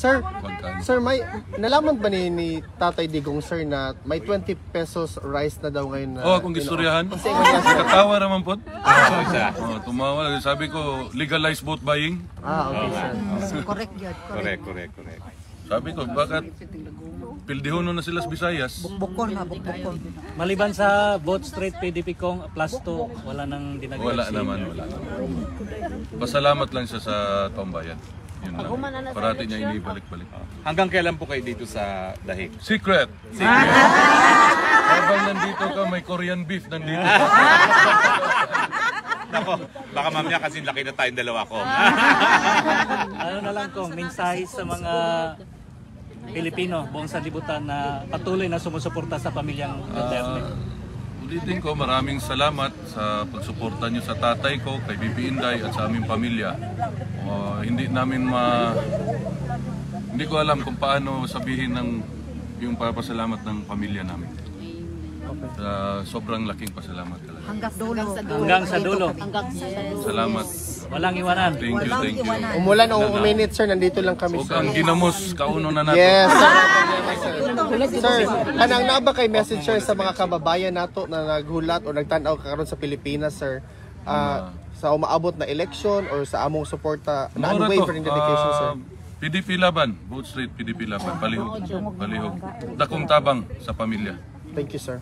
Sir, pagkain. sir, may nalaman ba ni Tatay Digong, sir, na may 20 pesos rice na daw ngayon? Oh, kung istoryahan. Katawa naman po. Oh, tumawa. Sabi ko, legalize vote buying. Okay, sir. Correct yun. Correct. Sabi ko, bakit pildihono na sila sa Visayas? Bukbukon na, bukbukon. Maliban sa vote straight PDP kong plus 2, wala nang dinagdag. Wala naman. Pasalamat lang siya sa Tombayan. Yun lang. Parati niya inibalik-balik. Hanggang kailan po kayo dito sa Dahig? Secret! Habang nandito ka, may Korean beef nandito. Nako, baka mamaya kasi laki na tayong dalawa ko. Ano na lang kong mensahe sa mga Pilipino, buong sanlibutan na patuloy na sumusuporta sa pamilyang Duterte. Ulitin ko, maraming salamat sa pagsuporta niyo sa tatay ko, kay Bibi Inday at sa aming pamilya. Hindi ko alam kung paano sabihin yung papasalamat ng pamilya namin. Sobrang laking pasalamat talaga. Hanggang dulo. Hanggang sa dulo. Salamat. Walang iwanan. Thank you. Umulan o uminit, sir, nandito lang kami, Huwag sir. ang ginamos, kauno na natin. Yes, sir. Sir, kanang na ba kay message, sir, sa mga kababayan nato na naghulat o nagtanaw karon sa Pilipinas, sir? Sa umaabot na election or sa among suporta na unwavering dedication, sir? PDP laban, vote straight PDP laban, palihog. Dakong tabang sa pamilya. Thank you, sir.